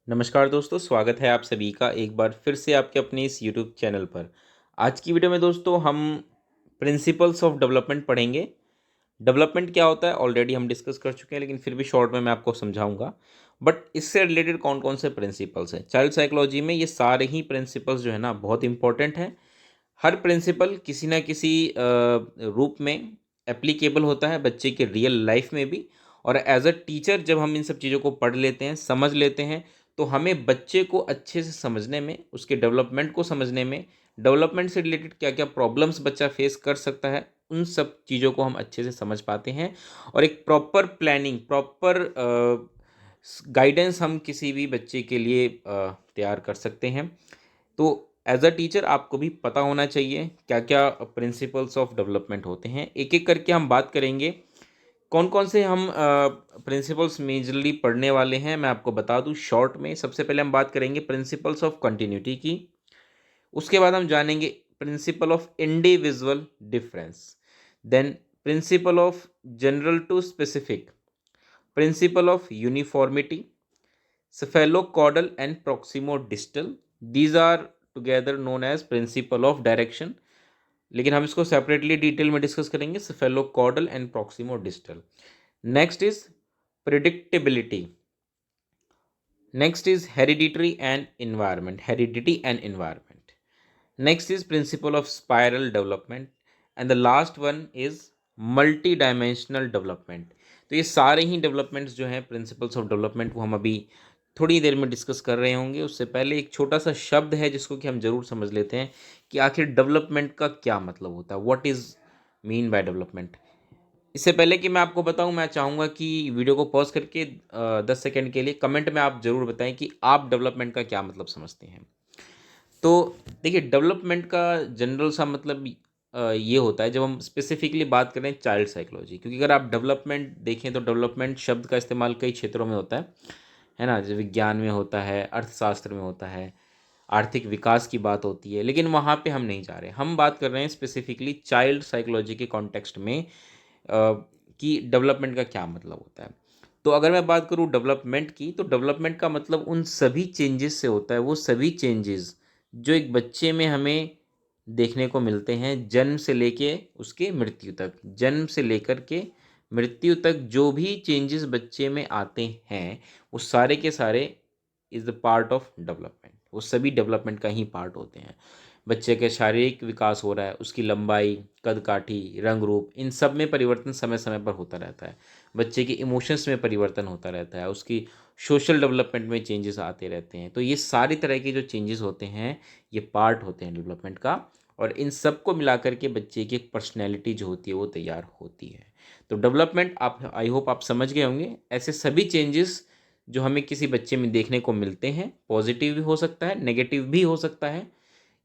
नमस्कार दोस्तों, स्वागत है आप सभी का एक बार फिर से आपके अपने इस यूट्यूब चैनल पर। आज की वीडियो में दोस्तों हम प्रिंसिपल्स ऑफ डेवलपमेंट पढ़ेंगे। डेवलपमेंट क्या होता है ऑलरेडी हम डिस्कस कर चुके हैं, लेकिन फिर भी शॉर्ट में मैं आपको समझाऊंगा। बट इससे रिलेटेड कौन कौन से प्रिंसिपल्स हैं चाइल्ड साइकोलॉजी में, ये सारे ही प्रिंसिपल्स जो है ना बहुत इंपॉर्टेंट हैं। हर प्रिंसिपल किसी ना किसी रूप में एप्लीकेबल होता है बच्चे के रियल लाइफ में भी। और एज अ टीचर जब हम इन सब चीज़ों को पढ़ लेते हैं, समझ लेते हैं, तो हमें बच्चे को अच्छे से समझने में, उसके डेवलपमेंट को समझने में, डेवलपमेंट से रिलेटेड क्या क्या प्रॉब्लम्स बच्चा फेस कर सकता है, उन सब चीज़ों को हम अच्छे से समझ पाते हैं। और एक प्रॉपर प्लानिंग, प्रॉपर गाइडेंस हम किसी भी बच्चे के लिए तैयार कर सकते हैं। तो एज अ टीचर आपको भी पता होना चाहिए क्या क्या प्रिंसिपल्स ऑफ डेवलपमेंट होते हैं। एक एक करके हम बात करेंगे कौन कौन से हम प्रिंसिपल्स मेजरली पढ़ने वाले हैं। मैं आपको बता दूं शॉर्ट में, सबसे पहले हम बात करेंगे प्रिंसिपल्स ऑफ कंटिन्यूटी की। उसके बाद हम जानेंगे principle of individual difference, then principle of general to specific, principle of uniformity, cephalocaudal and proximodistal. These are together known as principle of direction, लेकिन हम इसको सेपरेटली डिटेल में डिस्कस करेंगे, cephalocaudal and proximodistal. Next is predictability. Next is hereditary and environment, heredity and environment. Next is principle of spiral development, and the last one is multi-dimensional development. तो ये सारे ही developments जो हैं principles of development वो हम अभी थोड़ी देर में डिस्कस कर रहे होंगे। उससे पहले एक छोटा सा शब्द है जिसको कि हम जरूर समझ लेते हैं कि आखिर डेवलपमेंट का क्या मतलब होता है, what is mean by development. इससे पहले कि मैं आपको बताऊं, मैं चाहूँगा कि वीडियो को पॉज करके 10 सेकंड के लिए कमेंट में आप ज़रूर बताएं कि आप डेवलपमेंट का क्या मतलब समझते हैं। तो देखिए, डेवलपमेंट का जनरल सा मतलब ये होता है जब हम स्पेसिफिकली बात करें चाइल्ड साइकोलॉजी, क्योंकि अगर आप डेवलपमेंट देखें तो डेवलपमेंट शब्द का इस्तेमाल कई क्षेत्रों में होता है ना। जैसे विज्ञान में होता है, अर्थशास्त्र में होता है, आर्थिक विकास की बात होती है, लेकिन वहाँ पे हम नहीं जा रहे। हम बात कर रहे हैं स्पेसिफिकली चाइल्ड साइकोलॉजी के कॉन्टेक्स्ट में कि डेवलपमेंट का क्या मतलब होता है। तो अगर मैं बात करूँ डेवलपमेंट की, तो डेवलपमेंट का मतलब उन सभी चेंजेस से होता है, वो सभी चेंजेस जो एक बच्चे में हमें देखने को मिलते हैं जन्म से लेके उसके मृत्यु तक। जन्म से लेकर के मृत्यु तक जो भी चेंजेस बच्चे में आते हैं, वो सारे के सारे is the part of development. वो सभी डेवलपमेंट का ही पार्ट होते हैं। बच्चे के शारीरिक विकास हो रहा है, उसकी लंबाई, कद काठी, रंग रूप, इन सब में परिवर्तन समय समय पर होता रहता है। बच्चे के इमोशंस में परिवर्तन होता रहता है, उसकी सोशल डेवलपमेंट में चेंजेस आते रहते हैं। तो ये सारी तरह के जो चेंजेस होते हैं, ये पार्ट होते हैं डेवलपमेंट का। और इन सब को मिला करके बच्चे की एक पर्सनैलिटी जो होती है वो तैयार होती है। तो डेवलपमेंट, आप आई होप आप समझ गए होंगे, ऐसे सभी चेंजेस जो हमें किसी बच्चे में देखने को मिलते हैं, पॉजिटिव भी हो सकता है, नेगेटिव भी हो सकता है,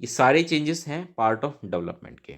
ये सारे चेंजेस हैं पार्ट ऑफ डेवलपमेंट के।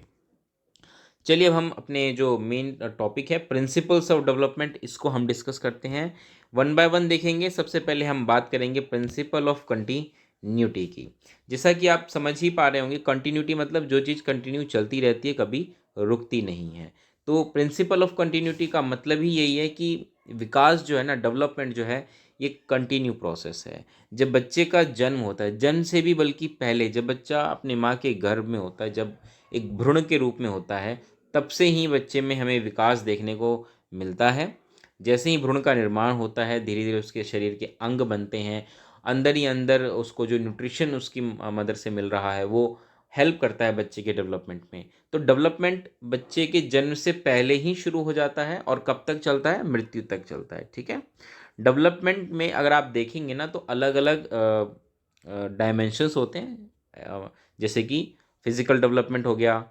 चलिए अब हम अपने जो मेन टॉपिक है प्रिंसिपल्स ऑफ डेवलपमेंट, इसको हम डिस्कस करते हैं, वन बाय वन देखेंगे। सबसे पहले हम बात करेंगे प्रिंसिपल ऑफ कंटिन्यूटी की। जैसा कि आप समझ ही पा रहे होंगे, कंटिन्यूटी मतलब जो चीज़ कंटिन्यू चलती रहती है, कभी रुकती नहीं है। तो प्रिंसिपल ऑफ कंटिन्यूटी का मतलब ही यही है कि विकास जो है ना, डेवलपमेंट जो है, ये कंटिन्यू प्रोसेस है। जब बच्चे का जन्म होता है, जन्म से भी बल्कि पहले, जब बच्चा अपने माँ के गर्भ में होता है, जब एक भ्रूण के रूप में होता है, तब से ही बच्चे में हमें विकास देखने को मिलता है। जैसे ही भ्रूण का निर्माण होता है, धीरे धीरे उसके शरीर के अंग बनते हैं। अंदर ही अंदर उसको जो न्यूट्रिशन उसकी मदर से मिल रहा है, वो हेल्प करता है बच्चे के डेवलपमेंट में। तो डेवलपमेंट बच्चे के जन्म से पहले ही शुरू हो जाता है और कब तक चलता है, मृत्यु तक चलता है। ठीक है। डेवलपमेंट में अगर आप देखेंगे ना, तो अलग अलग डायमेंशंस होते हैं। जैसे कि फिजिकल डेवलपमेंट हो गया,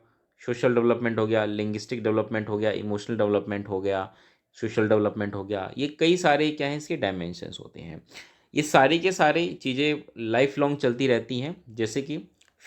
सोशल डेवलपमेंट हो गया, लिंग्विस्टिक डेवलपमेंट हो गया, इमोशनल डेवलपमेंट हो गया, सोशल डेवलपमेंट हो गया। ये कई सारे क्या हैं, इसके डायमेंशंस होते हैं। ये सारी के सारे चीज़ें लाइफ लॉन्ग चलती रहती हैं। जैसे कि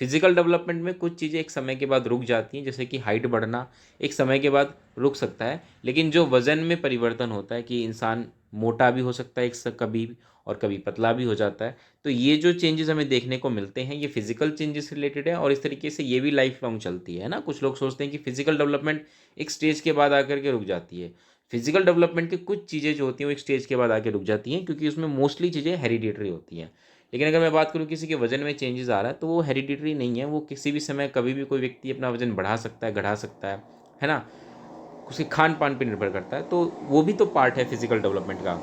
फिजिकल डेवलपमेंट में कुछ चीज़ें एक समय के बाद रुक जाती हैं, जैसे कि हाइट बढ़ना एक समय के बाद रुक सकता है। लेकिन जो वज़न में परिवर्तन होता है कि इंसान मोटा भी हो सकता है कभी, और कभी पतला भी हो जाता है। तो ये जो चेंजेस हमें देखने को मिलते हैं, ये फिजिकल चेंजेस रिलेटेड है, और इस तरीके से ये भी लाइफ लॉन्ग चलती है ना। कुछ लोग सोचते हैं कि फिजिकल डेवलपमेंट एक स्टेज के बाद आकर के रुक जाती है। फिजिकल डेवलपमेंट की कुछ चीज़ें जो होती हैं वो एक स्टेज के बाद आके रुक जाती हैं, क्योंकि उसमें मोस्टली चीज़ें हेरिडिटरी होती हैं। लेकिन अगर मैं बात करूँ किसी के वजन में चेंजेस आ रहा है, तो वो हेरिडिटरी नहीं है, वो किसी भी समय कभी भी कोई व्यक्ति अपना वजन बढ़ा सकता है, घटा सकता है ना। उसके खान पान पर निर्भर करता है, तो वो भी तो पार्ट है फिजिकल डेवलपमेंट का।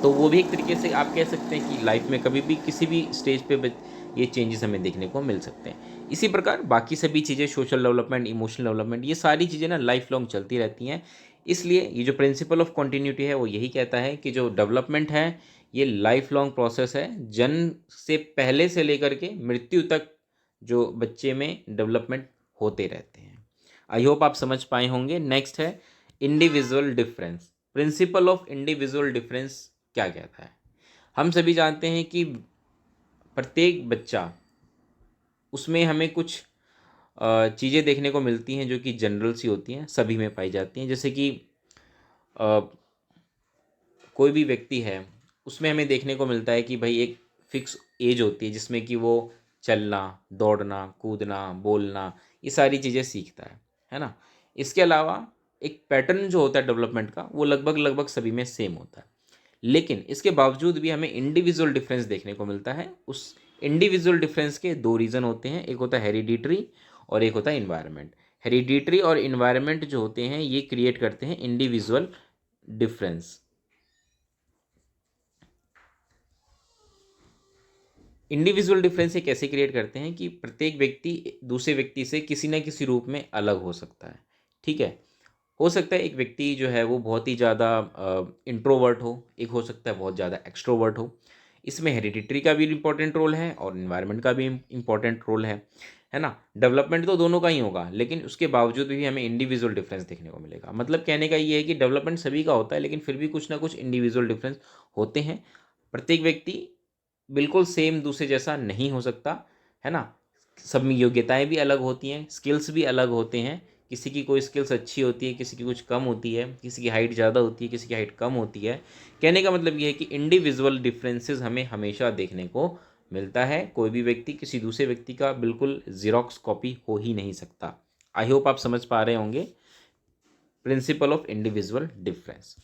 तो वो भी एक तरीके से आप कह सकते हैं कि लाइफ में कभी भी किसी भी स्टेज पे ये चेंजेस हमें देखने को मिल सकते हैं। इसी प्रकार बाकी सभी चीज़ें, सोशल डेवलपमेंट, इमोशनल डेवलपमेंट, ये सारी चीज़ें ना लाइफ लॉन्ग चलती रहती हैं। इसलिए ये जो प्रिंसिपल ऑफ कंटिन्यूटी है वो यही कहता है कि जो डेवलपमेंट है ये लाइफ लॉन्ग प्रोसेस है। जन्म से पहले से लेकर के मृत्यु तक जो बच्चे में डेवलपमेंट होते रहते हैं। आई होप आप समझ पाए होंगे। नेक्स्ट है individual difference. Principal of individual difference क्या कहता है? हम सभी जानते हैं कि प्रत्येक बच्चा, उसमें हमें कुछ चीज़ें देखने को मिलती हैं जो कि जनरल सी होती हैं, सभी में पाई जाती हैं। जैसे कि अ, कोई भी व्यक्ति है, उसमें हमें देखने को मिलता है कि भाई एक फिक्स एज होती है जिसमें कि वो चलना, दौड़ना, कूदना, बोलना, ये सारी चीज़ें सीखता है ना। इसके अलावा एक पैटर्न जो होता है डेवलपमेंट का, वो लगभग लगभग सभी में सेम होता है। लेकिन इसके बावजूद भी हमें इंडिविजुअल डिफरेंस देखने को मिलता है। उस इंडिविजुअल डिफरेंस के दो रीज़न होते हैं, एक होता है हेरिडिटरी और एक होता है इन्वायरमेंट। हेरिडिटरी और इन्वायरमेंट जो होते हैं ये क्रिएट करते हैं इंडिविजुअल डिफरेंस। इंडिविजुअल डिफरेंस ये कैसे क्रिएट करते हैं कि प्रत्येक व्यक्ति दूसरे व्यक्ति से किसी न किसी रूप में अलग हो सकता है। ठीक है, हो सकता है एक व्यक्ति जो है वो बहुत ही ज़्यादा इंट्रोवर्ट हो, एक हो सकता है बहुत ज़्यादा एक्सट्रोवर्ट हो। इसमें हेरिडिटरी का भी इम्पोर्टेंट रोल है और इन्वायरमेंट का भी इम्पोर्टेंट रोल है ना। डेवलपमेंट तो दोनों का ही होगा, लेकिन उसके बावजूद भी हमें इंडिविजुअल डिफरेंस देखने को मिलेगा। मतलब कहने का ये है कि डेवलपमेंट सभी का होता है, लेकिन फिर भी कुछ ना कुछ इंडिविजुअल डिफरेंस होते हैं। प्रत्येक व्यक्ति बिल्कुल सेम दूसरे जैसा नहीं हो सकता, है ना। सब में योग्यताएं भी अलग होती हैं, स्किल्स भी अलग होते हैं। किसी की कोई स्किल्स अच्छी होती है, किसी की कुछ कम होती है, किसी की हाइट ज़्यादा होती है, किसी की हाइट कम होती है। कहने का मतलब ये है कि इंडिविजुअल डिफरेंसेस हमें हमेशा देखने को मिलता है। कोई भी व्यक्ति किसी दूसरे व्यक्ति का बिल्कुल जीरोक्स कॉपी हो ही नहीं सकता। आई होप आप समझ पा रहे होंगे प्रिंसिपल ऑफ इंडिविजुअल डिफरेंस।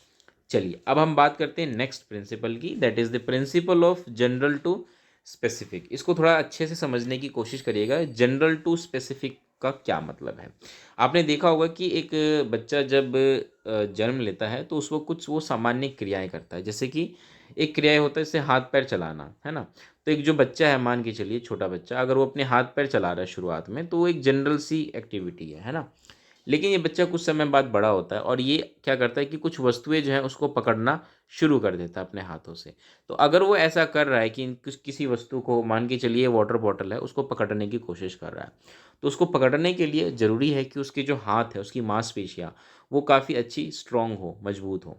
चलिए अब हम बात करते हैं नेक्स्ट प्रिंसिपल की, that is the principle of general to specific. इसको थोड़ा अच्छे से समझने की कोशिश करिएगा। जनरल टू स्पेसिफिक का क्या मतलब है? आपने देखा होगा कि एक बच्चा जब जन्म लेता है तो उसको कुछ वो सामान्य क्रियाएं करता है। जैसे कि एक क्रिया होता है जैसे हाथ पैर चलाना, है ना। तो एक जो बच्चा है, मान के चलिए छोटा बच्चा, अगर वो अपने हाथ पैर चला रहा है शुरुआत में, तो वो एक जनरल सी एक्टिविटी है ना। लेकिन ये बच्चा कुछ समय बाद बड़ा होता है और ये क्या करता है कि कुछ वस्तुएं जो हैं उसको पकड़ना शुरू कर देता है अपने हाथों से। तो अगर वो ऐसा कर रहा है कि किसी वस्तु को, मान के चलिए वाटर बॉटल है, उसको पकड़ने की कोशिश कर रहा है, तो उसको पकड़ने के लिए ज़रूरी है कि उसके जो हाथ है, उसकी मांसपेशियाँ वो काफ़ी अच्छी स्ट्रांग हो, मजबूत हो।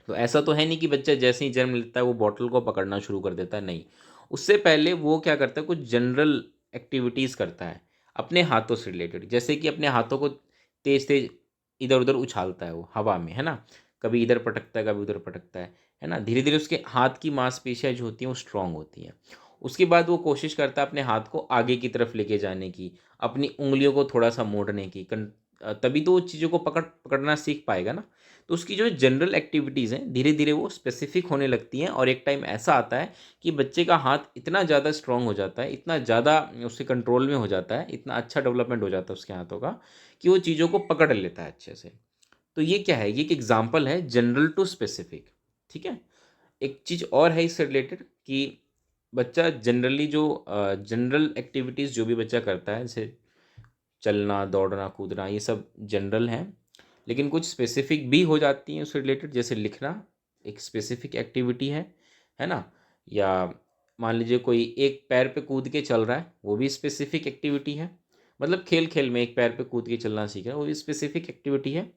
तो ऐसा तो है नहीं कि बच्चा जैसे ही जन्म लेता है वो बॉटल को पकड़ना शुरू कर देता है, नहीं। उससे पहले वो क्या करता है, कुछ जनरल एक्टिविटीज़ करता है अपने हाथों से रिलेटेड। जैसे कि अपने हाथों को तेज तेज इधर उधर उछालता है वो हवा में, है ना। कभी इधर पटकता है, कभी उधर पटकता है ना। धीरे धीरे उसके हाथ की मांसपेशियाँ जो होती हैं वो स्ट्रांग होती हैं। उसके बाद वो कोशिश करता है अपने हाथ को आगे की तरफ लेके जाने की, अपनी उंगलियों को थोड़ा सा मोड़ने की। तभी तो वो चीज़ों को पकड़ना सीख पाएगा ना। तो उसकी जो जनरल एक्टिविटीज़ हैं धीरे धीरे वो स्पेसिफिक होने लगती हैं, और एक टाइम ऐसा आता है कि बच्चे का हाथ इतना ज़्यादा स्ट्रांग हो जाता है, इतना ज़्यादा उसके कंट्रोल में हो जाता है, इतना अच्छा डेवलपमेंट हो जाता है उसके हाथों का, कि वो चीज़ों को पकड़ लेता है अच्छे से। तो ये क्या है, ये एक एग्जाम्पल है जनरल टू स्पेसिफिक। ठीक है। एक चीज़ और है इससे रिलेटेड कि बच्चा जनरली जो जनरल एक्टिविटीज़ जो भी बच्चा करता है, जैसे चलना, दौड़ना, कूदना, ये सब जनरल हैं। लेकिन कुछ स्पेसिफिक भी हो जाती हैं उससे रिलेटेड, जैसे लिखना एक स्पेसिफिक एक्टिविटी है ना। या मान लीजिए कोई एक पैर पे कूद के चल रहा है, वो भी स्पेसिफिक एक्टिविटी है। मतलब खेल खेल में एक पैर पे कूद के चलना सीख रहा है, वो भी स्पेसिफिक एक्टिविटी है।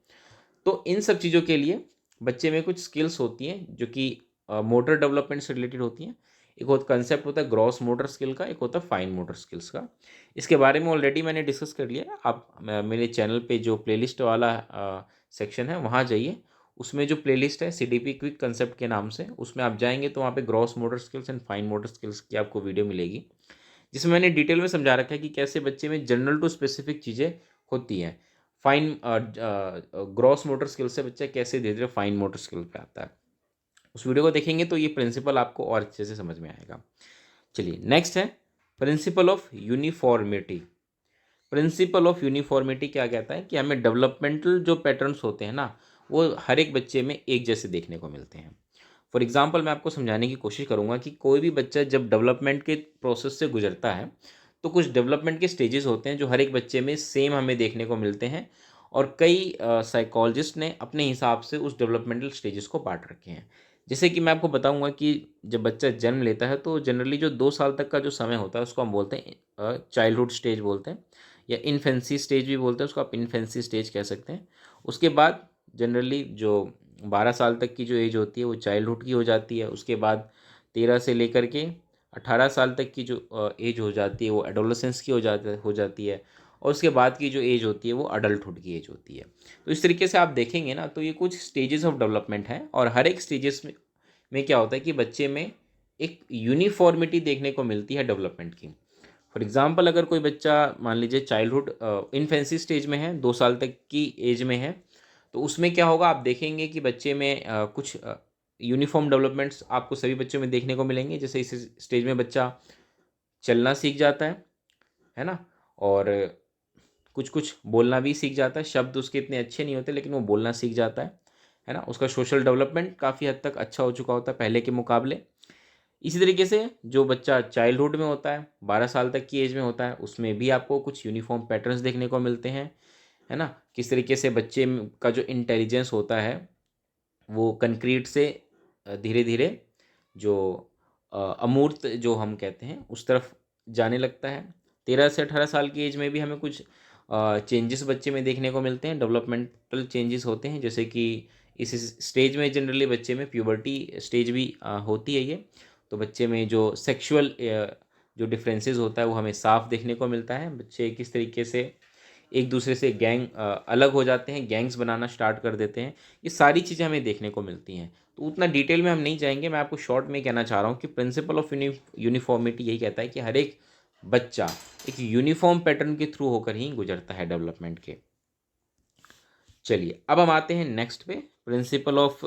तो इन सब चीज़ों के लिए बच्चे में कुछ स्किल्स होती हैं जो कि मोटर डेवलपमेंट से रिलेटेड होती हैं। एक और कंसेप्ट होता है ग्रॉस मोटर स्किल का, एक होता है फाइन मोटर स्किल्स का। इसके बारे में ऑलरेडी मैंने डिस्कस कर लिया है। आप मेरे चैनल पे जो प्लेलिस्ट वाला सेक्शन है वहाँ जाइए। उसमें जो प्लेलिस्ट है सीडीपी क्विक कंसेप्ट के नाम से, उसमें आप जाएंगे तो वहाँ पे gross motor skills and fine motor skills की आपको वीडियो मिलेगी, जिसमें मैंने डिटेल में समझा रखा है कि कैसे बच्चे में जनरल टू स्पेसिफिक चीज़ें होती हैं। फाइन ग्रॉस मोटर स्किल से बच्चा कैसे धीरे धीरे फाइन मोटर स्किल पे आता है। उस वीडियो को देखेंगे तो ये प्रिंसिपल आपको और अच्छे से समझ में आएगा। चलिए नेक्स्ट है principal of uniformity. Principal of uniformity क्या कहता है कि हमें डेवलपमेंटल जो पैटर्न्स होते हैं ना, वो हर एक बच्चे में एक जैसे देखने को मिलते हैं। फॉर एग्जाम्पल मैं आपको समझाने की कोशिश करूँगा कि कोई भी बच्चा जब डेवलपमेंट के प्रोसेस से गुजरता है तो कुछ डेवलपमेंट के स्टेजेस होते हैं जो हर एक बच्चे में सेम हमें देखने को मिलते हैं, और कई साइकोलॉजिस्ट ने अपने हिसाब से उस डेवलपमेंटल स्टेजेस को बांट रखे हैं। जैसे कि मैं आपको बताऊंगा कि जब बच्चा जन्म लेता है तो जनरली जो 2 साल तक का जो समय होता है उसको हम बोलते हैं चाइल्डहुड स्टेज बोलते हैं, या इन्फेंसी स्टेज भी बोलते हैं, उसको आप इन्फेंसी स्टेज कह सकते हैं। उसके बाद जनरली जो 12 साल तक की जो एज होती है वो चाइल्डहुड की हो जाती है। उसके बाद 13 से लेकर के 18 साल तक की जो एज हो जाती है वो एडोलेसेंस की हो जाती है। और उसके बाद की जो एज होती है वो अडल्टहुड की एज होती है। तो इस तरीके से आप देखेंगे ना तो ये कुछ स्टेजेस ऑफ डेवलपमेंट हैं, और हर एक स्टेजेस में क्या होता है कि बच्चे में एक यूनिफॉर्मिटी देखने को मिलती है डेवलपमेंट की। फॉर एग्जाम्पल अगर कोई बच्चा मान लीजिए चाइल्डहुड इन्फेंसी स्टेज में है, 2 साल तक की एज में है, तो उसमें क्या होगा आप देखेंगे कि बच्चे में कुछ यूनिफॉर्म डेवलपमेंट्स आपको सभी बच्चों में देखने को मिलेंगे। जैसे इस स्टेज में बच्चा चलना सीख जाता है ना, और कुछ कुछ बोलना भी सीख जाता है। शब्द उसके इतने अच्छे नहीं होते लेकिन वो बोलना सीख जाता है ना। उसका सोशल डेवलपमेंट काफ़ी हद तक अच्छा हो चुका होता है पहले के मुकाबले। इसी तरीके से जो बच्चा चाइल्डहुड में होता है, 12 साल तक की एज में होता है, उसमें भी आपको कुछ यूनिफॉर्म पैटर्न्स देखने को मिलते हैं, है ना। किस तरीके से बच्चे का जो इंटेलिजेंस होता है वो कंक्रीट से धीरे धीरे जो अमूर्त जो हम कहते हैं उस तरफ जाने लगता है। 13 से 18 साल की एज में भी हमें कुछ चेंजेस बच्चे में देखने को मिलते हैं, डेवलपमेंटल चेंजेस होते हैं। जैसे कि इस स्टेज में जनरली बच्चे में प्यूबर्टी स्टेज भी होती है ये। तो बच्चे में जो सेक्सुअल जो डिफरेंसेस होता है वो हमें साफ देखने को मिलता है। बच्चे किस तरीके से एक दूसरे से गैंग अलग हो जाते हैं, गैंग्स बनाना स्टार्ट कर देते हैं, ये सारी चीज़ें हमें देखने को मिलती हैं। तो उतना डिटेल में हम नहीं जाएंगे, मैं आपको शॉर्ट में कहना चाह रहा हूँ कि प्रिंसिपल ऑफ यूनिफॉर्मिटी यही कहता है कि हर एक बच्चा एक यूनिफॉर्म पैटर्न के थ्रू होकर ही गुजरता है डेवलपमेंट के। चलिए अब हम आते हैं नेक्स्ट पे, principle of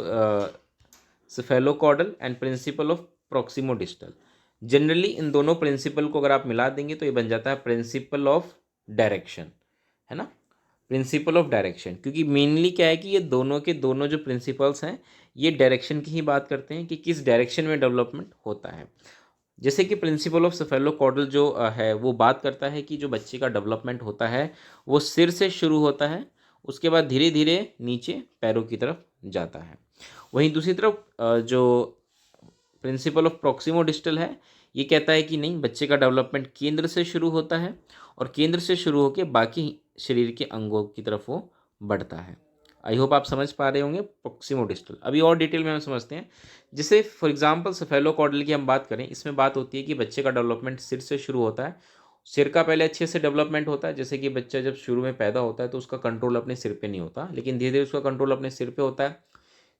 cephalocaudal and principle of proximodistal. Generally इन दोनों प्रिंसिपल को अगर आप मिला देंगे तो ये बन जाता है प्रिंसिपल ऑफ डायरेक्शन, है ना। प्रिंसिपल ऑफ डायरेक्शन, क्योंकि मेनली क्या है कि ये दोनों के दोनों जो प्रिंसिपल्स हैं ये डायरेक्शन की ही बात करते हैं कि किस डायरेक्शन में डेवलपमेंट होता है। जैसे कि प्रिंसिपल ऑफ सेफेलोकॉर्डल जो है वो बात करता है कि जो बच्चे का डेवलपमेंट होता है वो सिर से शुरू होता है, उसके बाद धीरे धीरे नीचे पैरों की तरफ जाता है। वहीं दूसरी तरफ जो प्रिंसिपल ऑफ प्रॉक्सिमो डिस्टल है ये कहता है कि नहीं, बच्चे का डेवलपमेंट केंद्र से शुरू होता है और केंद्र से शुरू होकर बाकी शरीर के अंगों की तरफ वो बढ़ता है। आई होप आप समझ पा रहे होंगे प्रॉक्सिमो डिस्टल। अभी और डिटेल में हम समझते हैं। जैसे फॉर एग्जांपल सेफेलोकॉर्डल की हम बात करें, इसमें बात होती है कि बच्चे का डेवलपमेंट सिर से शुरू होता है। सिर का पहले अच्छे से डेवलपमेंट होता है। जैसे कि बच्चा जब शुरू में पैदा होता है तो उसका कंट्रोल अपने सिर पे नहीं होता, लेकिन धीरे धीरे उसका कंट्रोल अपने सिर पे होता है।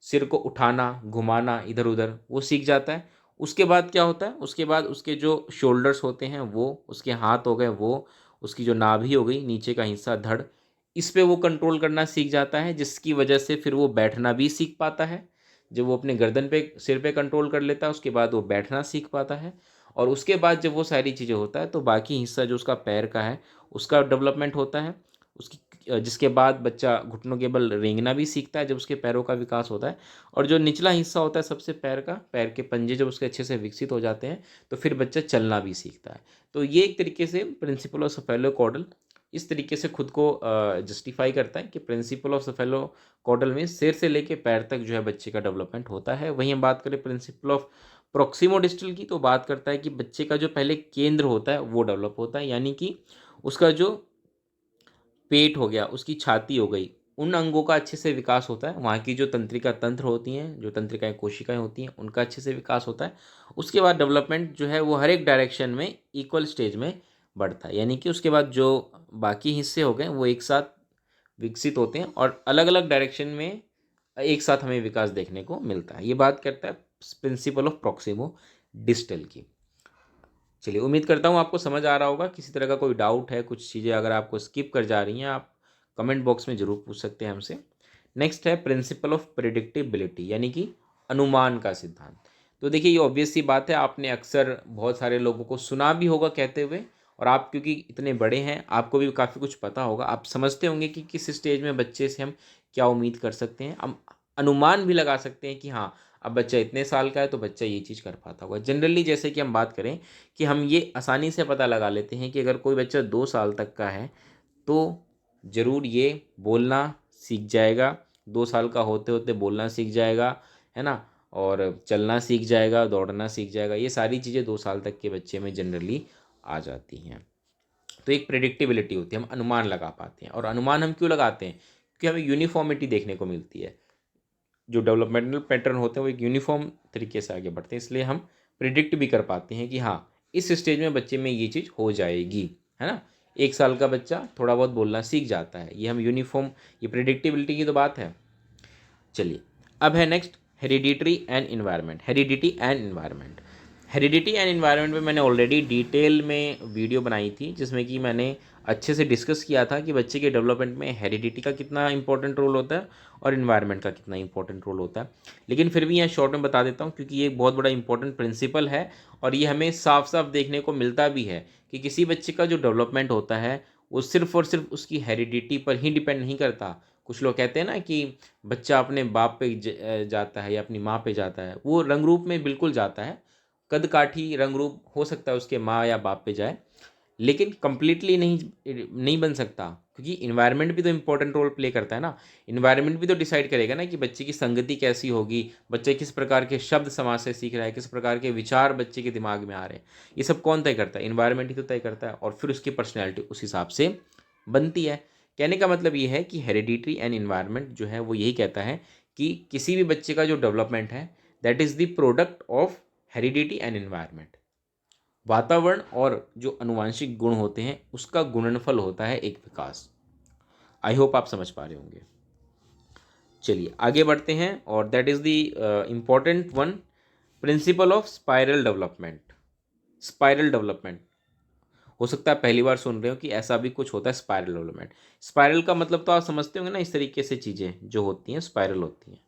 सिर को उठाना, घुमाना इधर उधर वो सीख जाता है। उसके बाद क्या होता है, उसके बाद उसके जो शोल्डर्स होते हैं वो, उसके हाथ हो गए वो, उसकी जो नाभि हो गई, नीचे का हिस्सा धड़, इस पे वो कंट्रोल करना सीख जाता है, जिसकी वजह से फिर वो बैठना भी सीख पाता है। जब वो अपने गर्दन पे सिर पे कंट्रोल कर लेता है उसके बाद वो बैठना सीख पाता है। और उसके बाद जब वो सारी चीज़ें होता है तो बाकी हिस्सा जो उसका पैर का है उसका डेवलपमेंट होता है। उसकी जिसके बाद बच्चा घुटनों के बल रेंगना भी सीखता है जब उसके पैरों का विकास होता है। और जो निचला हिस्सा होता है सबसे पैर का, पैर के पंजे जब उसके अच्छे से विकसित हो जाते हैं तो फिर बच्चा चलना भी सीखता है। तो ये एक तरीके से प्रिंसिपल ऑफ सेफेलोकॉर्डल इस तरीके से खुद को जस्टिफाई करता है कि प्रिंसिपल ऑफ सेफेलोकॉर्डल में सिर से लेके पैर तक जो है बच्चे का डेवलपमेंट होता है। वहीं हम बात करें प्रिंसिपल ऑफ प्रॉक्सिमोडिस्टल की, तो बात करता है कि बच्चे का जो पहले केंद्र होता है वो डेवलप होता है, यानी कि उसका जो पेट हो गया, उसकी छाती हो गई, उन अंगों का अच्छे से विकास होता है। वहाँ की जो तंत्रिका तंत्र होती हैं, जो तंत्रिकाएं कोशिकाएं होती हैं, उनका अच्छे से विकास होता है। उसके बाद डेवलपमेंट जो है वो हर एक डायरेक्शन में इक्वल स्टेज में बढ़ता है, यानी कि उसके बाद जो बाकी हिस्से हो गए वो एक साथ विकसित होते हैं और अलग अलग डायरेक्शन में एक साथ हमें विकास देखने को मिलता है। ये बात करता है प्रिंसिपल ऑफ प्रॉक्सिमो डिस्टल की। चलिए उम्मीद करता हूँ आपको समझ आ रहा होगा। किसी तरह का कोई डाउट है, कुछ चीज़ें अगर आपको स्किप कर जा रही हैं, आप कमेंट बॉक्स में ज़रूर पूछ सकते हैं हमसे। नेक्स्ट है प्रिंसिपल ऑफ प्रिडिक्टिबिलिटी, यानी कि अनुमान का सिद्धांत। तो देखिए ये ऑब्वियस सी बात है, आपने अक्सर बहुत सारे लोगों को सुना भी होगा कहते हुए, और आप क्योंकि इतने बड़े हैं आपको भी काफ़ी कुछ पता होगा, आप समझते होंगे कि किस स्टेज में बच्चे से हम क्या उम्मीद कर सकते हैं। हम अनुमान भी लगा सकते हैं कि हाँ, अब बच्चा इतने साल का है तो बच्चा ये चीज़ कर पाता होगा। जनरली जैसे कि हम बात करें कि हम ये आसानी से पता लगा लेते हैं कि अगर कोई बच्चा 2 साल तक का है तो ज़रूर ये बोलना सीख जाएगा, 2 साल का होते होते बोलना सीख जाएगा, है ना, और चलना सीख जाएगा, दौड़ना सीख जाएगा। ये सारी चीज़ें 2 साल तक के बच्चे में जनरली आ जाती हैं। तो एक प्रेडिक्टिबिलिटी होती है, हम अनुमान लगा पाते हैं। और अनुमान हम क्यों लगाते हैं? क्योंकि हमें यूनिफॉर्मिटी देखने को मिलती है, जो डेवलपमेंटल पैटर्न होते हैं वो एक यूनिफॉर्म तरीके से आगे बढ़ते हैं, इसलिए हम प्रिडिक्ट भी कर पाते हैं कि हाँ, इस स्टेज में बच्चे में ये चीज़ हो जाएगी, है ना। 1 साल का बच्चा थोड़ा बहुत बोलना सीख जाता है, ये हम यूनिफॉर्म, ये प्रिडिक्टिबिलिटी की तो बात है। चलिए, अब है next hereditary and environment. Heredity and environment, heredity and environment में मैंने ऑलरेडी डिटेल में वीडियो बनाई थी, जिसमें कि मैंने अच्छे से डिस्कस किया था कि बच्चे के डेवलपमेंट में हेरिडिटी का कितना इंपॉर्टेंट रोल होता है और इन्वायरमेंट का कितना इंपॉर्टेंट रोल होता है। लेकिन फिर भी यहाँ शॉर्ट में बता देता हूँ, क्योंकि ये एक बहुत बड़ा इंपॉर्टेंट प्रिंसिपल है और ये हमें साफ साफ देखने को मिलता भी है कि किसी बच्चे का जो डेवलपमेंट होता है वो सिर्फ और सिर्फ उसकी हेरिडिटी पर ही डिपेंड नहीं करता। कुछ लोग कहते हैं ना कि बच्चा अपने बाप पे जाता है या अपनी माँ पे जाता है, वो रंग रूप में बिल्कुल जाता है, कद काठी रंग रूप हो सकता है उसके माँ या बाप पे जाए, लेकिन कंप्लीटली नहीं नहीं बन सकता, क्योंकि इन्वायरमेंट भी तो इम्पोर्टेंट रोल प्ले करता है ना। इन्वायरमेंट भी तो डिसाइड करेगा ना कि बच्चे की संगति कैसी होगी, बच्चे किस प्रकार के शब्द समाज से सीख रहा है, किस प्रकार के विचार बच्चे के दिमाग में आ रहे हैं, ये सब कौन तय करता है? इन्वायरमेंट ही तो तय करता है, और फिर उसकी पर्सनैलिटी उस हिसाब से बनती है। कहने का मतलब ये है कि हेरिडिटरी एंड इन्वायरमेंट जो है वो यही कहता है कि किसी भी बच्चे का जो डेवलपमेंट है that is the product of heredity and environment. वातावरण और जो अनुवांशिक गुण होते हैं उसका गुणनफल होता है एक विकास। आई होप आप समझ पा रहे होंगे। चलिए आगे बढ़ते हैं, और that is the important one, principle of spiral development. Spiral development, हो सकता है पहली बार सुन रहे हो कि ऐसा भी कुछ होता है स्पाइरल डेवलपमेंट। स्पाइरल का मतलब तो आप समझते होंगे ना, इस तरीके से चीज़ें जो होती हैं स्पाइरल होती हैं,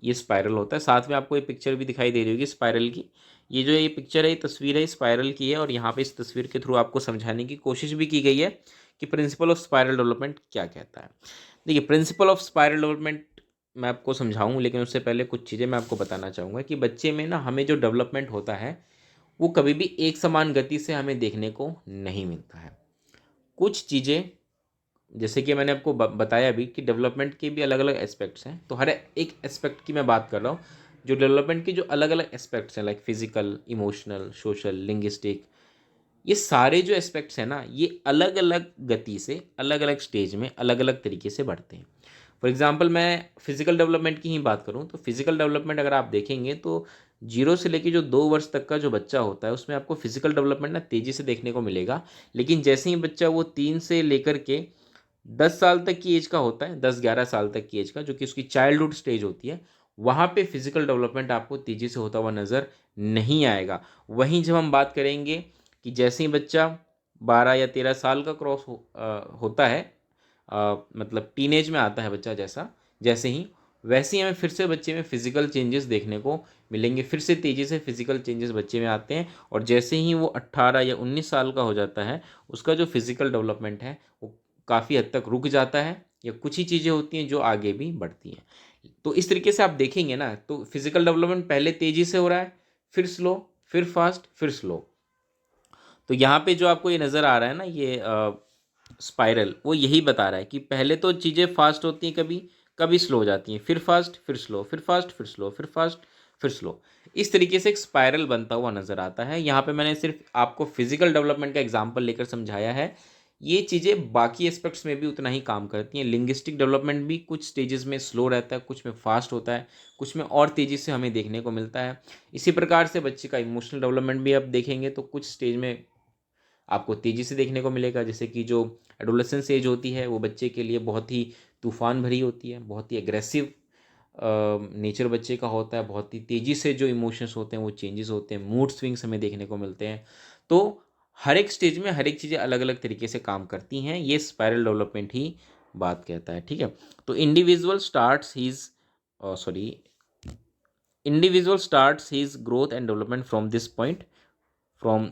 ये स्पाइरल होता है। साथ में आपको ये पिक्चर भी दिखाई दे रही होगी स्पाइरल की, ये जो ये पिक्चर है, ये तस्वीर है स्पाइरल की है, और यहाँ पे इस तस्वीर के थ्रू आपको समझाने की कोशिश भी की गई है कि प्रिंसिपल ऑफ स्पाइरल डेवलपमेंट क्या कहता है। देखिए प्रिंसिपल ऑफ स्पाइरल डेवलपमेंट मैं आपको समझाऊँ, लेकिन उससे पहले कुछ चीज़ें मैं आपको बताना चाहूँगा कि बच्चे में ना हमें जो डेवलपमेंट होता है वो कभी भी एक समान गति से हमें देखने को नहीं मिलता है। कुछ चीज़ें, जैसे कि मैंने आपको बताया भी कि डेवलपमेंट के भी अलग अलग एस्पेक्ट्स हैं, तो हर एक एस्पेक्ट की मैं बात कर रहा हूँ। जो डेवलपमेंट के जो अलग अलग एस्पेक्ट्स हैं, like physical, emotional, social, linguistic, ये सारे जो एस्पेक्ट्स हैं ना, ये अलग अलग गति से अलग अलग स्टेज में अलग अलग तरीके से बढ़ते हैं। फॉर एग्जांपल मैं फिजिकल डेवलपमेंट की ही बात करूँ तो फिजिकल डेवलपमेंट अगर आप देखेंगे तो 0 से लेकर जो 2 वर्ष तक का जो बच्चा होता है उसमें आपको फिजिकल डेवलपमेंट ना तेज़ी से देखने को मिलेगा। लेकिन जैसे ही बच्चा वो 3 से लेकर के 10 साल तक की एज का होता है, 10-11 साल तक की एज का, जो कि उसकी चाइल्डहुड स्टेज होती है, वहाँ पे फिजिकल डेवलपमेंट आपको तेज़ी से होता हुआ नज़र नहीं आएगा। वहीं जब हम बात करेंगे कि जैसे ही बच्चा 12 या 13 साल का होता है, मतलब टीनेज में आता है बच्चा, जैसा जैसे ही वैसे ही हमें फिर से बच्चे में फिजिकल चेंजेस देखने को मिलेंगे, फिर से तेज़ी से फिजिकल चेंजेस बच्चे में आते हैं, और जैसे ही वो 18 या 19 साल का हो जाता है उसका जो फिजिकल डेवलपमेंट है वो काफ़ी हद तक रुक जाता है, या कुछ ही चीज़ें होती हैं जो आगे भी बढ़ती हैं। तो इस तरीके से आप देखेंगे ना, तो फिजिकल डेवलपमेंट पहले तेज़ी से हो रहा है, फिर स्लो, फिर फास्ट, फिर स्लो। तो यहाँ पे जो आपको ये नज़र आ रहा है ना, ये स्पाइरल, वो यही बता रहा है कि पहले तो चीज़ें फास्ट होती हैं, कभी कभी स्लो हो जाती हैं, फिर फास्ट, फिर स्लो, फिर फास्ट, फिर स्लो, फिर फास्ट, फिर स्लो। इस तरीके से एक स्पाइरल बनता हुआ नज़र आता है। यहाँ पे मैंने सिर्फ आपको फिजिकल डेवलपमेंट का एग्जांपल लेकर समझाया है, ये चीज़ें बाकी एस्पेक्ट्स में भी उतना ही काम करती हैं। लिंग्विस्टिक डेवलपमेंट भी कुछ स्टेजेस में स्लो रहता है, कुछ में फास्ट होता है, कुछ में और तेज़ी से हमें देखने को मिलता है। इसी प्रकार से बच्चे का इमोशनल डेवलपमेंट भी आप देखेंगे तो कुछ स्टेज में आपको तेज़ी से देखने को मिलेगा, जैसे कि जो एडोलेसेंस एज होती है वो बच्चे के लिए बहुत ही तूफ़ान भरी होती है, बहुत ही एग्रेसिव नेचर बच्चे का होता है, बहुत ही तेज़ी से जो इमोशंस होते हैं वो चेंजेस होते हैं, मूड स्विंग्स हमें देखने को मिलते हैं। तो हर एक स्टेज में हर एक चीज़ें अलग अलग तरीके से काम करती हैं, ये स्पाइरल डेवलपमेंट ही बात कहता है, ठीक है। तो individual starts his sorry individual starts his growth and development from this point, from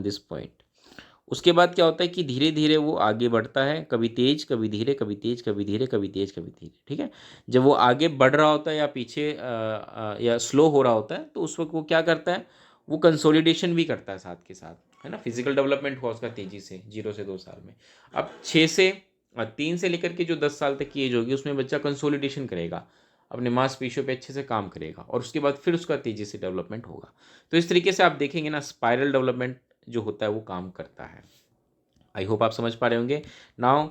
this point. उसके बाद क्या होता है कि धीरे धीरे वो आगे बढ़ता है, कभी तेज कभी धीरे, कभी तेज कभी धीरे, कभी तेज कभी धीरे, ठीक है। जब वो आगे बढ़ रहा होता है या पीछे या स्लो हो रहा होता है, तो उस वक्त वो क्या करता है, वो कंसोलिडेशन भी करता है साथ के साथ, है ना। फिजिकल डेवलपमेंट हुआ उसका तेजी से 0 से 2 साल में। अब 3 से लेकर के जो 10 साल तक की एज होगी उसमें बच्चा कंसोलिडेशन करेगा, अपने मांसपेशियों पे अच्छे से काम करेगा, और उसके बाद फिर उसका तेजी से डेवलपमेंट होगा। तो इस तरीके से आप देखेंगे ना, स्पाइरल डेवलपमेंट जो होता है वो काम करता है। आई होप आप समझ पा रहे होंगे। Now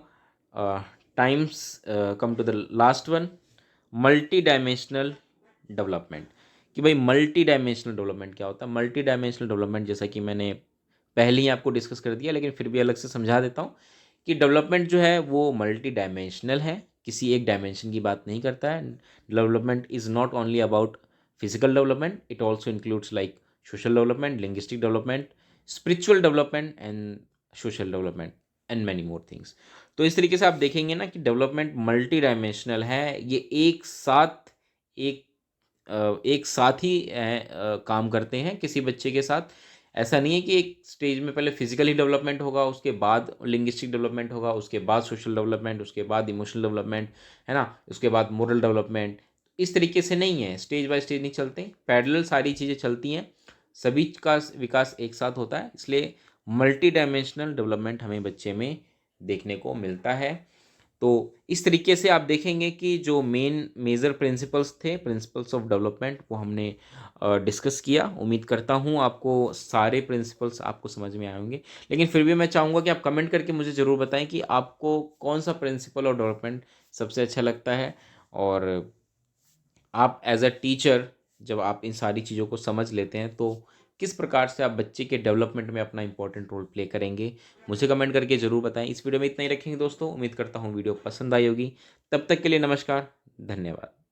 times come to the last one, multi dimensional development. कि भाई मल्टी डायमेंशनल डेवलपमेंट क्या होता है। मल्टी डायमेंशनल डेवलपमेंट जैसा कि मैंने पहले ही आपको डिस्कस कर दिया, लेकिन फिर भी अलग से समझा देता हूँ कि डेवलपमेंट जो है वो मल्टी डायमेंशनल है, किसी एक डायमेंशन की बात नहीं करता है। Development is not only about physical development, it also includes like social development, linguistic development, spiritual development and social development and many more things. तो इस तरीके से आप देखेंगे ना कि डेवलपमेंट मल्टी डायमेंशनल है, ये एक एक साथ ही काम करते हैं किसी बच्चे के साथ। ऐसा नहीं है कि एक स्टेज में पहले फिजिकली डेवलपमेंट होगा, उसके बाद लिंग्विस्टिक डेवलपमेंट होगा, उसके बाद सोशल डेवलपमेंट, उसके बाद इमोशनल डेवलपमेंट, है ना, उसके बाद मोरल डेवलपमेंट। इस तरीके से नहीं है, स्टेज बाय स्टेज नहीं चलते, पैरेलल सारी चीज़ें चलती हैं, सभी का विकास एक साथ होता है। इसलिए मल्टी डायमेंशनल डेवलपमेंट हमें बच्चे में देखने को मिलता है। तो इस तरीके से आप देखेंगे कि जो मेजर प्रिंसिपल्स थे, प्रिंसिपल्स ऑफ डेवलपमेंट, वो हमने डिस्कस किया। उम्मीद करता हूँ आपको सारे प्रिंसिपल्स आपको समझ में आए होंगे। लेकिन फिर भी मैं चाहूँगा कि आप कमेंट करके मुझे ज़रूर बताएं कि आपको कौन सा प्रिंसिपल ऑफ डेवलपमेंट सबसे अच्छा लगता है, और आप एज अ टीचर जब आप इन सारी चीज़ों को समझ लेते हैं तो किस प्रकार से आप बच्चे के डेवलपमेंट में अपना इंपॉर्टेंट रोल प्ले करेंगे, मुझे कमेंट करके ज़रूर बताएं। इस वीडियो में इतना ही रखेंगे दोस्तों, उम्मीद करता हूँ वीडियो पसंद आई होगी। तब तक के लिए नमस्कार, धन्यवाद।